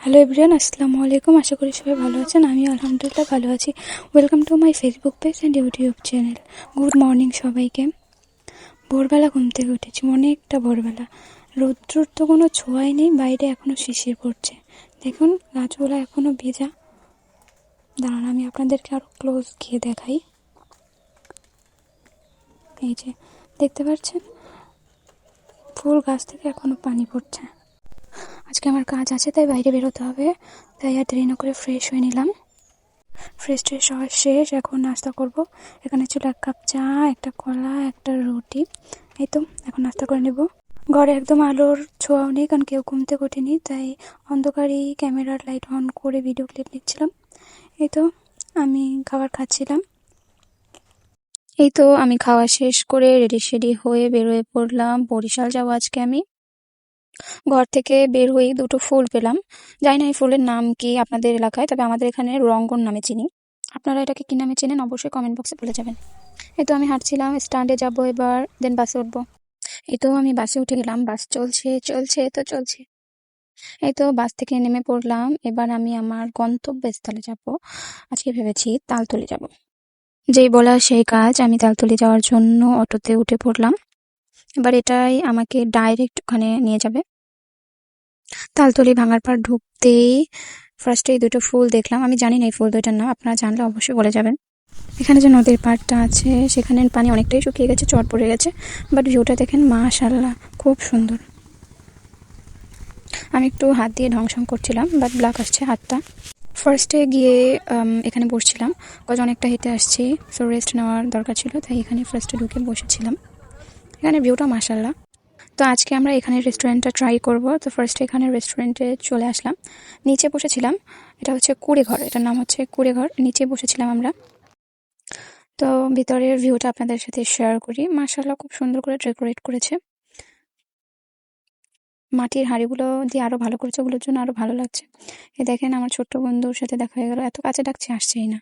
Hello everyone, আসসালামু আলাইকুম। আশা করি সবাই ভালো আছেন। আমি আলহামদুলিল্লাহ ভালো আছি। Welcome to my Facebook page and YouTube channel. Good morning সবাইকে। ভোরবেলা ঘুম থেকে উঠেছি, অনেকটা ভোরবেলা। রৌদ্রর তো কোনো ছোঁয়াই নেই, বাইরে এখনও শিশির পড়ছে। দেখুন গাছগুলো এখনও ভেজা। দাঁড়ান আমি আপনাদেরকে আরও ক্লোজ গিয়ে দেখাই। এই যে দেখতে পাচ্ছেন, ফুল গাছ থেকে এখনও পানি পড়ছে। আজকে আমার কাজ আছে, তাই বাইরে বেরোতে হবে, তাই আর দেরি না করে ফ্রেশ হয়ে নিলাম। ফ্রেশ ট্রেশ হওয়া শেষ, এখন নাস্তা করব। এখানে ছিল 1 কাপ চা, একটা কলা, একটা রুটি। এই তো এখন নাস্তা করে নেব। ঘরে একদম আলোর ছোঁয়াও নেই, কারণ কেউ ঘুম থেকে ওঠেনি, তাই অন্ধকারেই ক্যামেরার লাইট অন করে ভিডিও ক্লিপ নিচ্ছিলাম। এই তো আমি খাবার খাচ্ছিলাম। আমি খাওয়া শেষ করে রেডি সেডি হয়ে বেরোয় পড়লাম। বরিশাল যাবো আজকে আমি। ঘর থেকে বের হয়ে দুটো ফুল পেলাম। জানি না এই ফুলের নাম কি আপনাদের এলাকায়, তবে আমাদের এখানে রঙ্গন নামে চিনি। আপনারা এটাকে কি নামে চেনেন অবশ্যই কমেন্ট বক্সে বলে যাবেন। আমি হাঁটছিলাম, স্ট্যান্ডে যাব এবার, দেন বাসে উঠবো। আমি বাসে উঠে গেলাম। বাস চলছে চলছে তো চলছে। বাস থেকে নেমে পড়লাম। এবার আমি আমার গন্তব্যস্থলে যাব। আজকে ভেবেছি তালতলি যাব। যেই বলা সেই কাজ, আমি তালতলি যাওয়ার জন্য অটোতে উঠে পড়লাম। এবার এটাই আমাকে ডাইরেক্ট ওখানে নিয়ে যাবে। তালতলি ভাঙারপাড় ঢুকতেই ফার্স্টে দুটো ফুল দেখলাম। আমি জানি না এই ফুল দুইটার নাম, আপনারা জানলে অবশ্যই বলে যাবেন। এখানে যে নদীর পাড়টা আছে, সেখানে পানি অনেকটাই শুকিয়ে গেছে, চর পড়ে গেছে, বাট ভিউটা দেখেন মাশাআল্লাহ, খুব সুন্দর। আমি একটু হাত দিয়ে ঢংসং করছিলাম, বাট ব্ল্যাক আসছে হাতটা। ফার্স্টে গিয়ে এখানে বসছিলাম, কজ অনেকটা হেঁটে আসছি, সো রেস্ট নেওয়ার দরকার ছিল, তাই এখানে ফার্স্টে ঢুকে বসেছিলাম। এখানে ভিউটা মাশাআল্লাহ। তো আজকে আমরা এখানে রেস্টুরেন্টটা ট্রাই করব। তো ফার্স্টে এখানে রেস্টুরেন্টে চলে আসলাম। নিচে বসেছিলাম, এটা হচ্ছে কুড়েঘর, এটার নাম হচ্ছে কুড়েঘর। নিচে বসেছিলাম আমরা। তো ভিতরের ভিউটা আপনাদের সাথে শেয়ার করি। মাশাআল্লাহ, খুব সুন্দর করে ডেকোরেট করেছে। মাটির হাঁড়িগুলো দিয়ে আরো ভালো করেছে, ওগুলোর জন্য আরো ভালো লাগছে। দেখেন আমার ছোট্ট বন্ধুর সাথে দেখা হয়ে গেল, এত কাছে ডাকছে আসছেই না।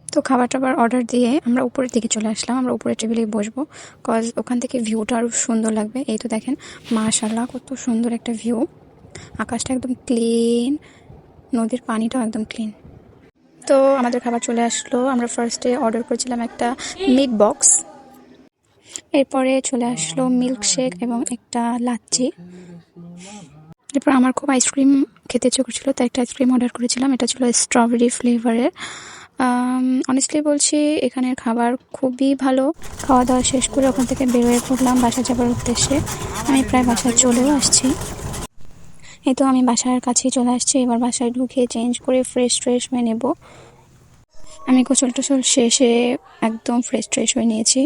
তো খাবার টাবার অর্ডার দিয়ে আমরা উপরের দিকে চলে আসলাম। আমরা উপরের টেবিলে বসবো, কজ ওখান থেকে ভিউটা আরো সুন্দর লাগবে। এই তো দেখেন মাশাআল্লাহ, কত সুন্দর একটা ভিউ। আকাশটা একদম ক্লিন, নদীর পানিটাও একদম ক্লিন। তো আমাদের খাবার চলে আসলো। আমরা ফার্স্টে অর্ডার করেছিলাম একটা মিট বক্স, এরপরে চলে আসলো মিল্কশেক এবং একটা লাচ্ছি। এরপর আমার খুব আইসক্রিম খেতে ইচ্ছে করছিল, তাই একটা আইসক্রিম অর্ডার করেছিলাম। এটা ছিল স্ট্রবেরি ফ্লেভারের। অনেস্টলি বলছি, এখানের খাবার খুবই ভালো। খাওয়া দাওয়া শেষ করে ওখান থেকে বেরোয় পড়লাম বাসা যাবার উদ্দেশ্যে। আমি প্রায় বাসায় চলেও আসছি। আমি বাসার কাছেই চলে আসছি। এবার বাসায় ঢুকে চেঞ্জ করে ফ্রেশ হয়ে নেব। আমি গোসল টোসল শেষে একদম ফ্রেশ হয়ে নিয়েছি।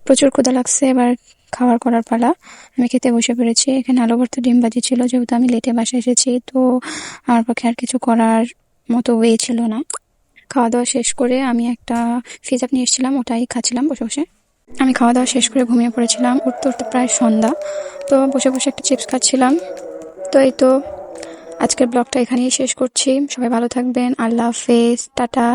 প্রচুর ক্ষুধা লাগছে, এবার খাবার করার পালা। আমি খেতে বসে পড়েছি। এখানে আলু ভর্তা ডিম ভাজি ছিল, যেহেতু আমি লেটে বাসায় এসেছি, তো আমার পক্ষে আর কিছু করার মতো ওয়ে ছিল না। খাওয়া দাওয়া শেষ করে আমি একটা ফিজ আপ নিয়ে এসেছিলাম, ওটাই খাচ্ছিলাম বসে বসে। আমি খাওয়া দাওয়া শেষ করে ঘুমিয়ে পড়েছিলাম। উঠতে উঠতে প্রায় সন্ধ্যা, তো বসে বসে একটা চিপস খাচ্ছিলাম। তো আজকের ব্লগটা এখানেই শেষ করছি। সবাই ভালো থাকবেন। আল্লাহ হাফেজ, টাটা।